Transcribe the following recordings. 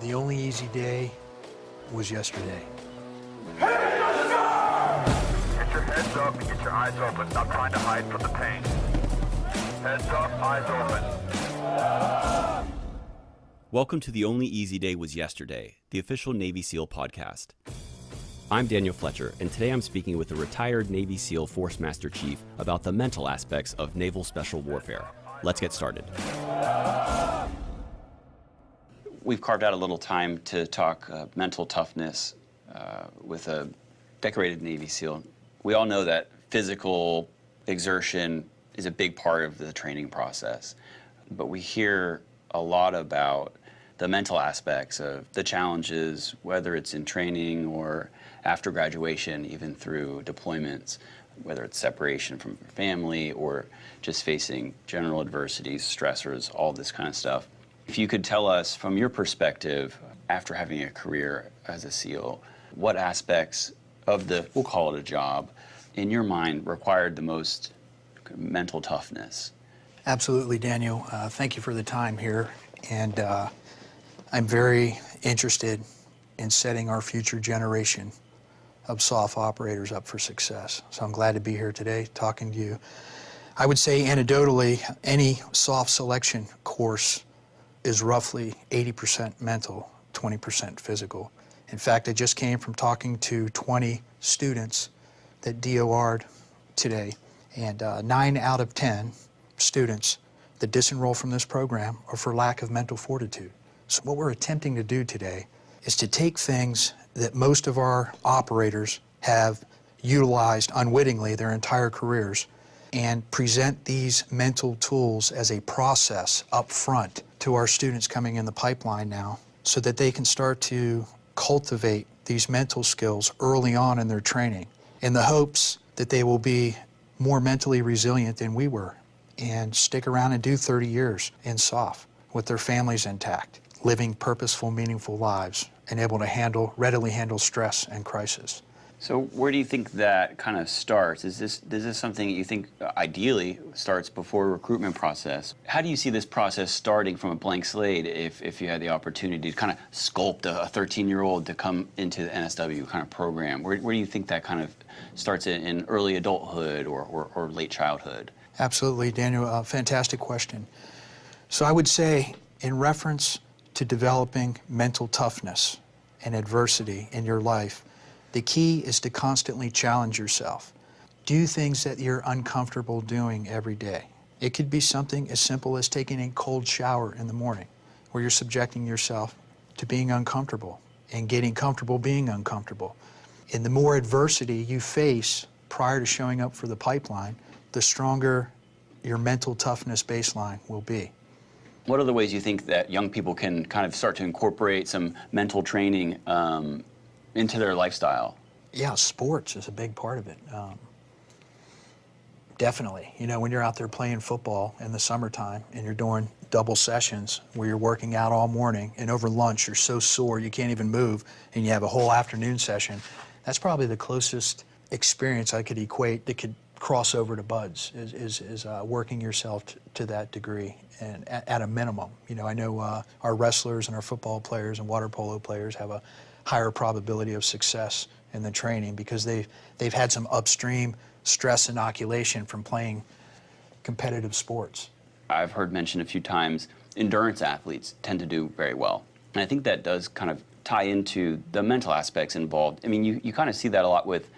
The only easy day was yesterday. Get your heads up and get your eyes open. Stop trying to hide from the pain. Heads up, eyes open. Welcome to The Only Easy Day Was Yesterday, the official Navy SEAL podcast. I'm Daniel Fletcher, and today I'm speaking with a retired Navy SEAL Force Master Chief about the mental aspects of Naval Special Warfare. Let's get started. We've carved out a little time to talk mental toughness with a decorated Navy SEAL. We all know that physical exertion is a big part of the training process, but we hear a lot about the mental aspects of the challenges, whether it's in training or after graduation, even through deployments, whether it's separation from family or just facing general adversities, stressors, all this kind of stuff. If you could tell us from your perspective, after having a career as a SEAL, what aspects of the, we'll call it a job, in your mind required the most mental toughness? Absolutely, Daniel. Thank you for the time here. And I'm very interested in setting our future generation of SOF operators up for success. So I'm glad to be here today talking to you. I would say anecdotally, any SOF selection course is roughly 80% mental, 20% physical. In fact, I just came from talking to 20 students that DOR'd today, and 9 out of 10 students that disenroll from this program are for lack of mental fortitude. So what we're attempting to do today is to take things that most of our operators have utilized unwittingly their entire careers and present these mental tools as a process up front to our students coming in the pipeline now so that they can start to cultivate these mental skills early on in their training in the hopes that they will be more mentally resilient than we were and stick around and do 30 years in SOF with their families intact, living purposeful, meaningful lives, and able to readily handle stress and crisis. So where do you think that kind of starts? Is this something that you think ideally starts before a recruitment process? How do you see this process starting from a blank slate if you had the opportunity to kind of sculpt a 13-year-old to come into the NSW kind of program? Where do you think that kind of starts in early adulthood or late childhood? Absolutely, Daniel. Fantastic question. So I would say in reference to developing mental toughness and adversity in your life, the key is to constantly challenge yourself. Do things that you're uncomfortable doing every day. It could be something as simple as taking a cold shower in the morning, where you're subjecting yourself to being uncomfortable and getting comfortable being uncomfortable. And the more adversity you face prior to showing up for the pipeline, the stronger your mental toughness baseline will be. What are the ways you think that young people can kind of start to incorporate some mental training into their lifestyle? Yeah, sports is a big part of it. Definitely. You know, when you're out there playing football in the summertime and you're doing double sessions where you're working out all morning and over lunch you're so sore you can't even move and you have a whole afternoon session, that's probably the closest experience I could equate that could cross over to buds is working yourself to that degree and at a minimum. You know, I know our wrestlers and our football players and water polo players have a higher probability of success in the training because they've had some upstream stress inoculation from playing competitive sports. I've heard mentioned a few times endurance athletes tend to do very well. And I think that does kind of tie into the mental aspects involved. I mean, you kind of see that a lot with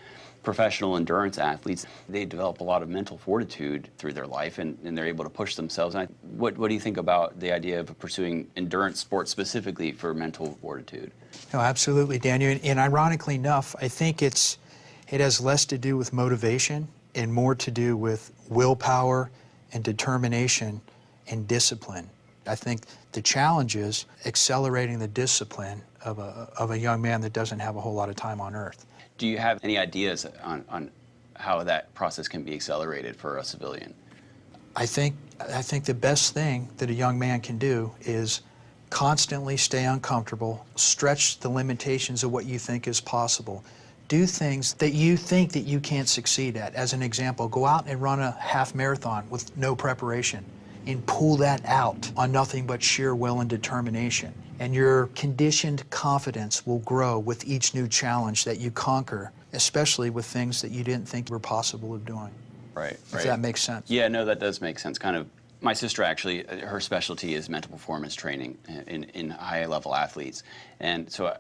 professional endurance athletes. They develop a lot of mental fortitude through their life and they're able to push themselves. And what do you think about the idea of pursuing endurance sports specifically for mental fortitude? No, absolutely, Daniel. And ironically enough, I think it has less to do with motivation and more to do with willpower and determination and discipline. I think the challenge is accelerating the discipline of a young man that doesn't have a whole lot of time on earth. Do you have any ideas on how that process can be accelerated for a civilian? I think the best thing that a young man can do is constantly stay uncomfortable, stretch the limitations of what you think is possible, do things that you think that you can't succeed at. As an example, go out and run a half marathon with no preparation and pull that out on nothing but sheer will and determination. And your conditioned confidence will grow with each new challenge that you conquer, especially with things that you didn't think were possible of doing. Right, If that makes sense. Yeah, no, that does make sense. Kind of, my sister actually, her specialty is mental performance training in high-level athletes. And so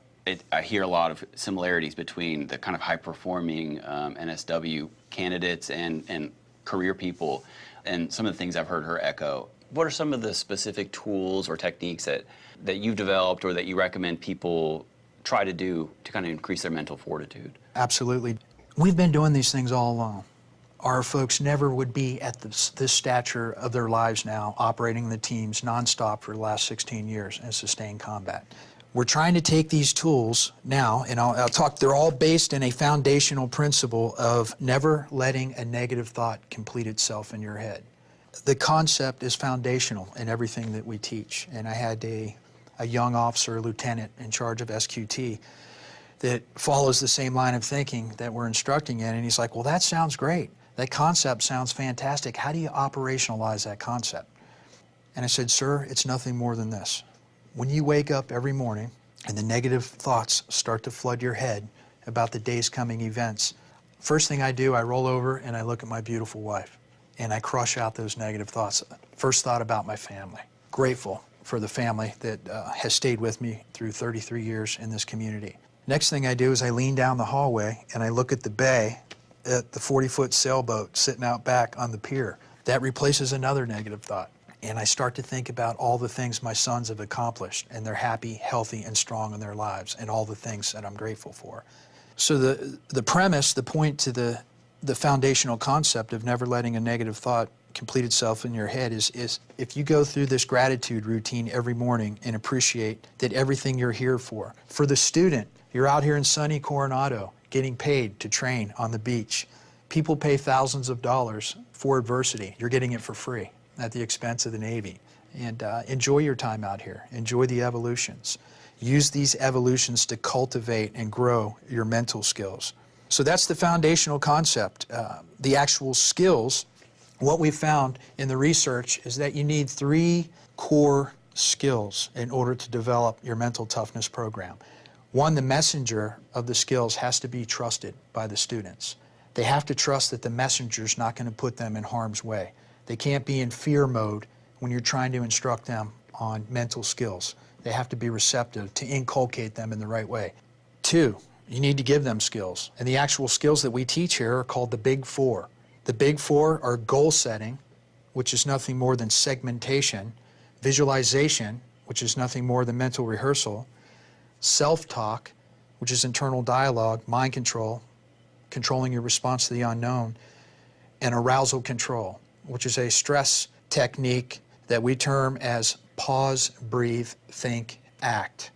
I hear a lot of similarities between the kind of high-performing NSW candidates and career people and some of the things I've heard her echo. What are some of the specific tools or techniques that you've developed or that you recommend people try to do to kind of increase their mental fortitude? Absolutely. We've been doing these things all along. Our folks never would be at this stature of their lives now, operating the teams nonstop for the last 16 years in sustained combat. We're trying to take these tools now, and I'll talk, they're all based in a foundational principle of never letting a negative thought complete itself in your head. The concept is foundational in everything that we teach. And I had a young officer, a lieutenant in charge of SQT, that follows the same line of thinking that we're instructing in, and he's like, well, that sounds great. That concept sounds fantastic. How do you operationalize that concept? And I said, sir, it's nothing more than this. When you wake up every morning and the negative thoughts start to flood your head about the day's coming events, first thing I do, I roll over and I look at my beautiful wife and I crush out those negative thoughts. First thought about my family. Grateful for the family that has stayed with me through 33 years in this community. Next thing I do is I lean down the hallway and I look at the bay at the 40-foot sailboat sitting out back on the pier. That replaces another negative thought. And I start to think about all the things my sons have accomplished, and they're happy, healthy, and strong in their lives, and all the things that I'm grateful for. So the premise, the point to the foundational concept of never letting a negative thought complete itself in your head is if you go through this gratitude routine every morning and appreciate that everything you're here for. For the student, you're out here in sunny Coronado getting paid to train on the beach. People pay thousands of dollars for adversity. You're getting it for free at the expense of the Navy. And enjoy your time out here. Enjoy the evolutions. Use these evolutions to cultivate and grow your mental skills. So that's the foundational concept. The actual skills, what we've found in the research is that you need 3 core skills in order to develop your mental toughness program. One, the messenger of the skills has to be trusted by the students. They have to trust that the messenger's not going to put them in harm's way. They can't be in fear mode when you're trying to instruct them on mental skills. They have to be receptive to inculcate them in the right way. 2, you need to give them skills. And the actual skills that we teach here are called the Big 4. The Big 4 are goal setting, which is nothing more than segmentation, visualization, which is nothing more than mental rehearsal, self-talk, which is internal dialogue, mind control, controlling your response to the unknown, and arousal control, which is a stress technique that we term as pause, breathe, think, act.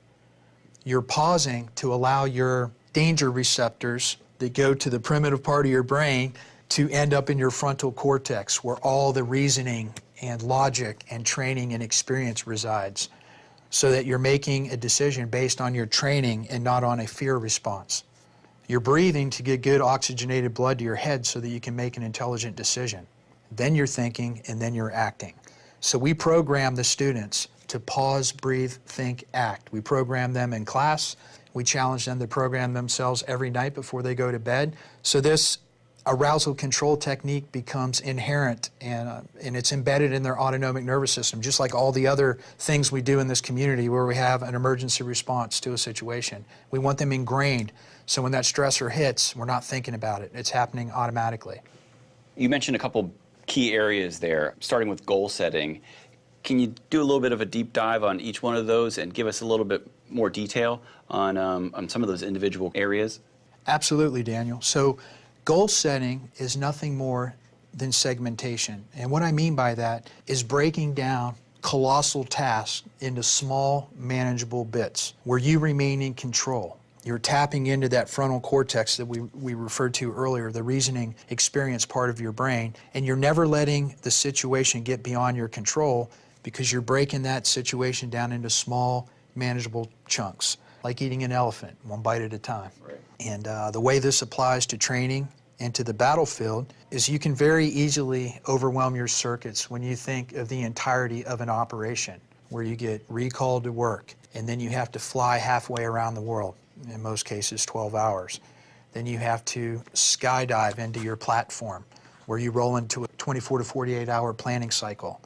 You're pausing to allow your danger receptors that go to the primitive part of your brain to end up in your frontal cortex, where all the reasoning and logic and training and experience resides, so that you're making a decision based on your training and not on a fear response. You're breathing to get good oxygenated blood to your head so that you can make an intelligent decision. Then you're thinking, and then you're acting. So we program the students to pause, breathe, think, act. We program them in class. We challenge them to program themselves every night before they go to bed. So this arousal control technique becomes inherent and it's embedded in their autonomic nervous system, just like all the other things we do in this community where we have an emergency response to a situation. We want them ingrained, so when that stressor hits, we're not thinking about it. It's happening automatically. You mentioned a couple key areas there, starting with goal setting. Can you do a little bit of a deep dive on each one of those and give us a little bit more detail on some of those individual areas? Absolutely, Daniel. So goal setting is nothing more than segmentation. And what I mean by that is breaking down colossal tasks into small, manageable bits where you remain in control. You're tapping into that frontal cortex that we referred to earlier, the reasoning experience part of your brain, and you're never letting the situation get beyond your control because you're breaking that situation down into small, manageable chunks, like eating an elephant, one bite at a time. Right. And the way this applies to training into the battlefield is you can very easily overwhelm your circuits when you think of the entirety of an operation, where you get recalled to work, and then you have to fly halfway around the world, in most cases 12 hours. Then you have to skydive into your platform, where you roll into a 24 to 48 hour planning cycle.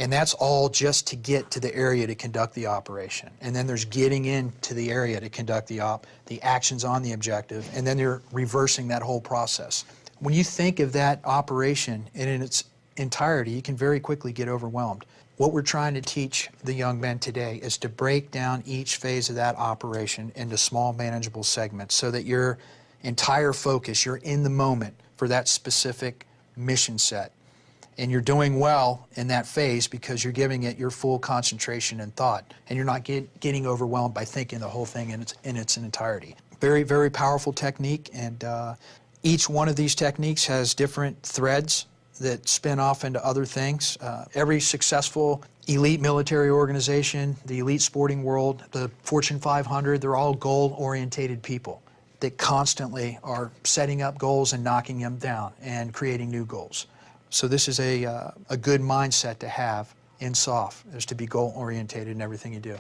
And that's all just to get to the area to conduct the operation. And then there's getting into the area to conduct the actions on the objective, and then you're reversing that whole process. When you think of that operation in its entirety, you can very quickly get overwhelmed. What we're trying to teach the young men today is to break down each phase of that operation into small, manageable segments so that your entire focus, you're in the moment for that specific mission set. And you're doing well in that phase because you're giving it your full concentration and thought, and you're not getting overwhelmed by thinking the whole thing in its entirety. Very, very powerful technique, and each one of these techniques has different threads that spin off into other things. Every successful elite military organization, the elite sporting world, the Fortune 500, they're all goal-orientated people that constantly are setting up goals and knocking them down and creating new goals. So this is a good mindset to have in SOF, is to be goal-orientated in everything you do.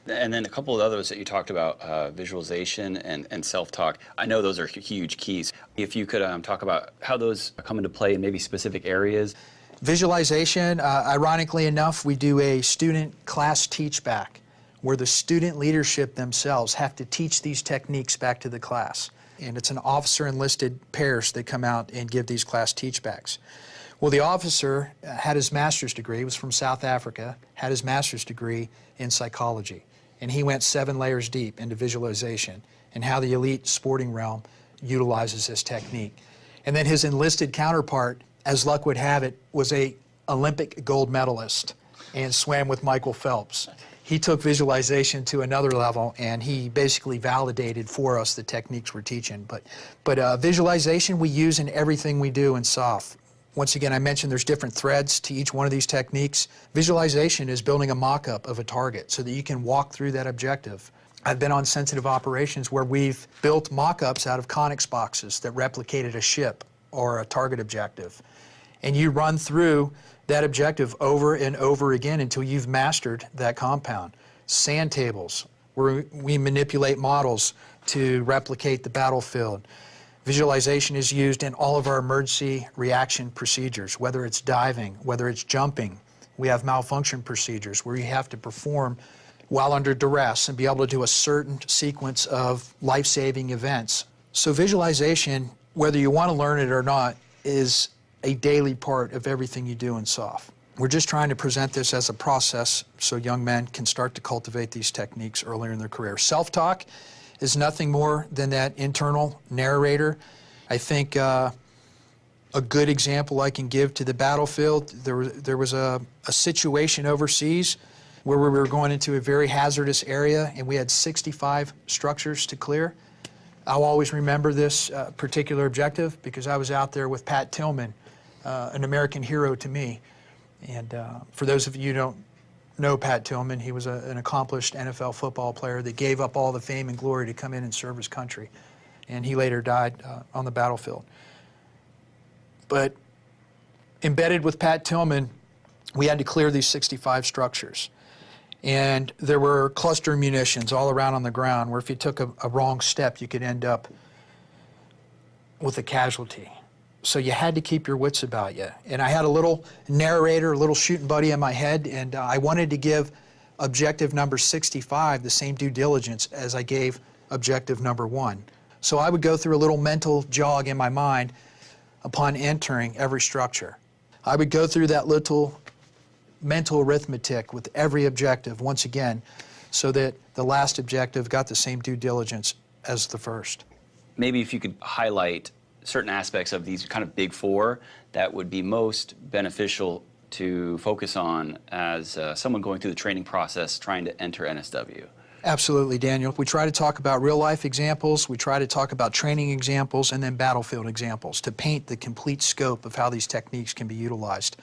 And then a couple of others that you talked about, visualization and self-talk. I know those are huge keys. If you could talk about how those come into play in maybe specific areas. Visualization, ironically enough, we do a student class teach back, where the student leadership themselves have to teach these techniques back to the class. And it's an officer enlisted pairs that come out and give these class teach backs. Well, the officer had his master's degree, was from South Africa, had his master's degree in psychology. And he went 7 layers deep into visualization and how the elite sporting realm utilizes this technique. And then his enlisted counterpart, as luck would have it, was an Olympic gold medalist and swam with Michael Phelps. He took visualization to another level, and he basically validated for us the techniques we're teaching. But visualization we use in everything we do in SOF. Once again, I mentioned there's different threads to each one of these techniques. Visualization is building a mock-up of a target so that you can walk through that objective. I've been on sensitive operations where we've built mock-ups out of Conex boxes that replicated a ship or a target objective. And you run through that objective over and over again until you've mastered that compound. Sand tables, where we manipulate models to replicate the battlefield. Visualization is used in all of our emergency reaction procedures, whether it's diving, whether it's jumping. We have malfunction procedures where you have to perform while under duress and be able to do a certain sequence of life-saving events. So visualization, whether you want to learn it or not, is a daily part of everything you do in SOF. We're just trying to present this as a process so young men can start to cultivate these techniques earlier in their career. Self-talk is nothing more than that internal narrator. I think a good example I can give to the battlefield, there was a situation overseas where we were going into a very hazardous area and we had 65 structures to clear. I'll always remember this particular objective because I was out there with Pat Tillman, an American hero to me. And for those of you who don't know Pat Tillman, he was an accomplished NFL football player that gave up all the fame and glory to come in and serve his country. And he later died on the battlefield. But embedded with Pat Tillman, we had to clear these 65 structures. And there were cluster munitions all around on the ground where if you took a wrong step, you could end up with a casualty. So you had to keep your wits about you. And I had a little narrator, a little shooting buddy in my head, and I wanted to give objective number 65 the same due diligence as I gave objective number 1. So I would go through a little mental jog in my mind upon entering every structure. I would go through that little mental arithmetic with every objective once again so that the last objective got the same due diligence as the first. Maybe if you could highlight certain aspects of these kind of big four that would be most beneficial to focus on as someone going through the training process trying to enter NSW. Absolutely, Daniel. We try to talk about real-life examples, we try to talk about training examples, and then battlefield examples to paint the complete scope of how these techniques can be utilized.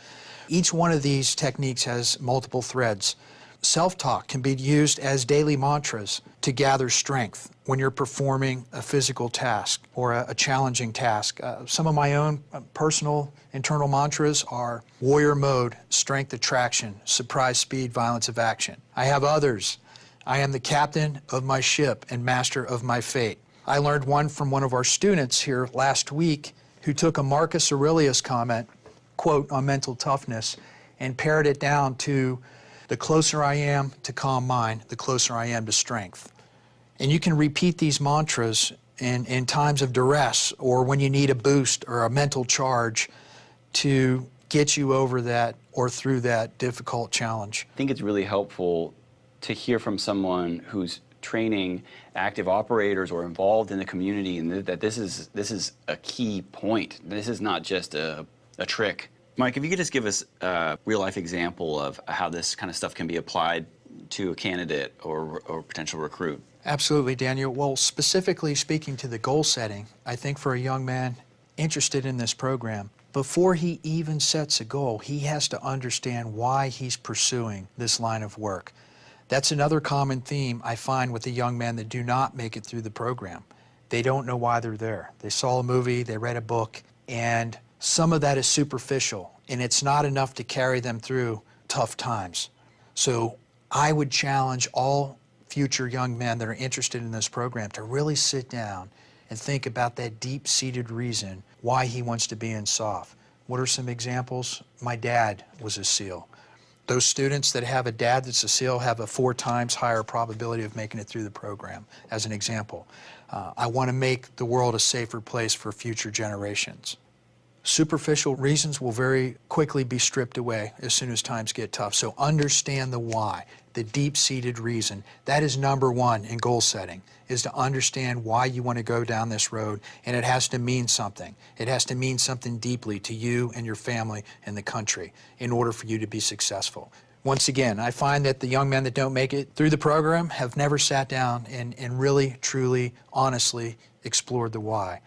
Each one of these techniques has multiple threads. Self-talk can be used as daily mantras to gather strength when you're performing a physical task or a challenging task. Some of my own personal internal mantras are warrior mode, strength attraction, surprise speed, violence of action. I have others. I am the captain of my ship and master of my fate. I learned one from one of our students here last week who took a Marcus Aurelius comment, quote, on mental toughness and pared it down to the closer I am to calm mind, the closer I am to strength. And you can repeat these mantras in times of duress or when you need a boost or a mental charge to get you over that or through that difficult challenge. I think it's really helpful to hear from someone who's training active operators or involved in the community, and that this is a key point. This is not just a trick. Mike, if you could just give us a real-life example of how this kind of stuff can be applied to a candidate or potential recruit. Absolutely, Daniel. Well, specifically speaking to the goal setting, I think for a young man interested in this program, before he even sets a goal, he has to understand why he's pursuing this line of work. That's another common theme I find with the young men that do not make it through the program. They don't know why they're there. They saw a movie, they read a book, and some of that is superficial, and it's not enough to carry them through tough times. So I would challenge all future young men that are interested in this program to really sit down and think about that deep-seated reason why he wants to be in SOF. What are some examples? My dad was a SEAL. Those students that have a dad that's a SEAL have a 4 times higher probability of making it through the program, as an example. I want to make the world a safer place for future generations. Superficial reasons will very quickly be stripped away as soon as times get tough. So understand the why, the deep-seated reason. That is number one in goal setting, is to understand why you want to go down this road, and it has to mean something. It has to mean something deeply to you and your family and the country in order for you to be successful. Once again, I find that the young men that don't make it through the program have never sat down and really, truly, honestly explored the why.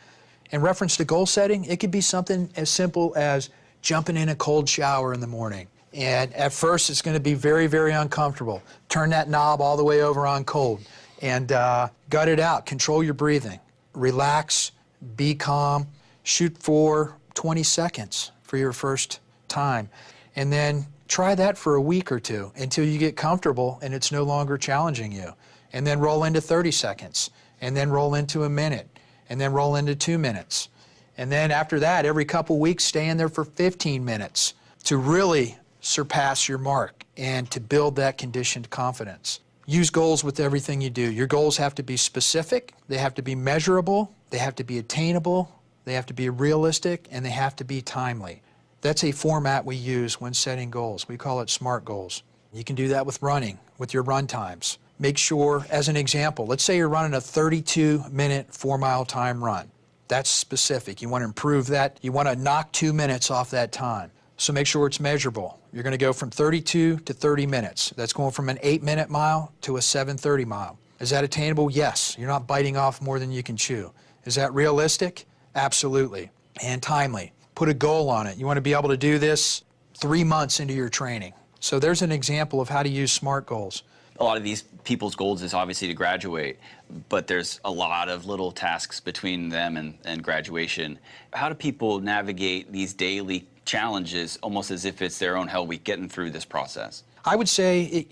In reference to goal setting, it could be something as simple as jumping in a cold shower in the morning. And at first, it's going to be very, very uncomfortable. Turn that knob all the way over on cold and gut it out. Control your breathing. Relax, be calm, shoot for 20 seconds for your first time. And then try that for a week or two until you get comfortable and it's no longer challenging you. And then roll into 30 seconds, and then roll into a minute, and then roll into 2 minutes. And then after that, every couple weeks, stay in there for 15 minutes to really surpass your mark and to build that conditioned confidence. Use goals with everything you do. Your goals have to be specific, they have to be measurable, they have to be attainable, they have to be realistic, and they have to be timely. That's a format we use when setting goals. We call it SMART goals. You can do that with running, with your run times. Make sure, as an example, let's say you're running a 32-minute 4-mile time run. That's specific. You want to improve that. You want to knock 2 minutes off that time. So make sure it's measurable. You're going to go from 32 to 30 minutes. That's going from an 8-minute mile to a 7:30 mile. Is that attainable? Yes. You're not biting off more than you can chew. Is that realistic? Absolutely. And timely. Put a goal on it. You want to be able to do this 3 months into your training. So there's an example of how to use SMART goals. A lot of these people's goals is obviously to graduate, but there's a lot of little tasks between them and graduation. How do people navigate these daily challenges almost as if it's their own hell week getting through this process? I would say,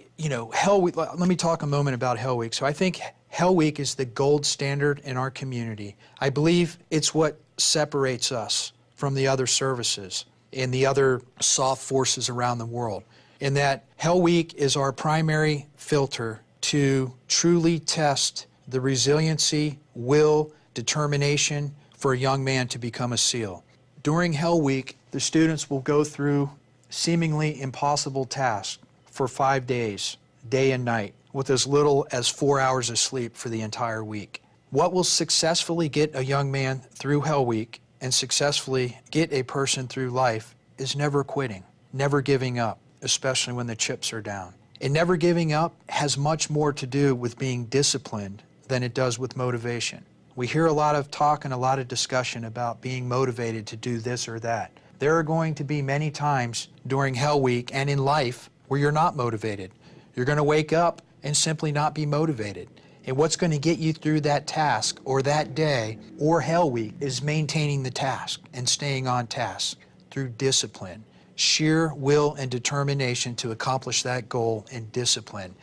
Hell Week, let me talk a moment about Hell Week. So I think Hell Week is the gold standard in our community. I believe it's what separates us from the other services and the other soft forces around the world. In that Hell Week is our primary filter to truly test the resiliency, will, determination for a young man to become a SEAL. During Hell Week, the students will go through seemingly impossible tasks for 5 days, day and night, with as little as 4 hours of sleep for the entire week. What will successfully get a young man through Hell Week and successfully get a person through life is never quitting, never giving up, especially when the chips are down. And never giving up has much more to do with being disciplined than it does with motivation. We hear a lot of talk and a lot of discussion about being motivated to do this or that. There are going to be many times during Hell Week and in life where you're not motivated. You're going to wake up and simply not be motivated. And what's going to get you through that task or that day or hell week is maintaining the task and staying on task through discipline, sheer will and determination to accomplish that goal, and discipline.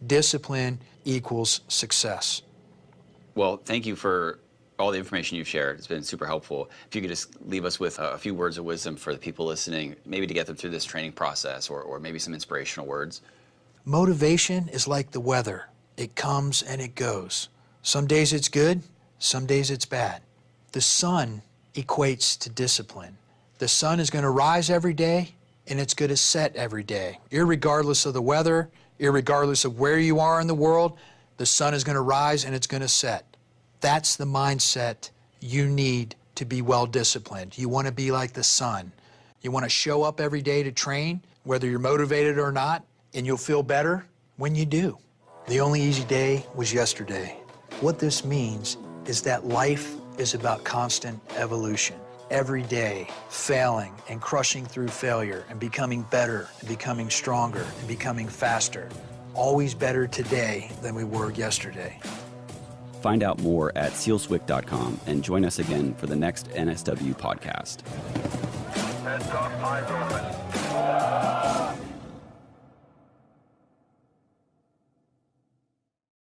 Discipline equals success. Well, thank you for all the information you've shared. It's been super helpful. If you could just leave us with a few words of wisdom for the people listening, maybe to get them through this training process, or maybe some inspirational words. Motivation is like the weather. It comes and it goes. Some days it's good, some days it's bad. The sun equates to discipline. The sun is going to rise every day, and it's going to set every day. Irregardless of the weather, irregardless of where you are in the world, the sun is going to rise and it's going to set. That's the mindset you need to be well disciplined. You want to be like the sun. You want to show up every day to train, whether you're motivated or not, and you'll feel better when you do. The only easy day was yesterday. What this means is that life is about constant evolution. Every day, failing and crushing through failure and becoming better and becoming stronger and becoming faster. Always better today than we were yesterday. Find out more at sealswick.com and join us again for the next NSW podcast. Heads up, eyes open.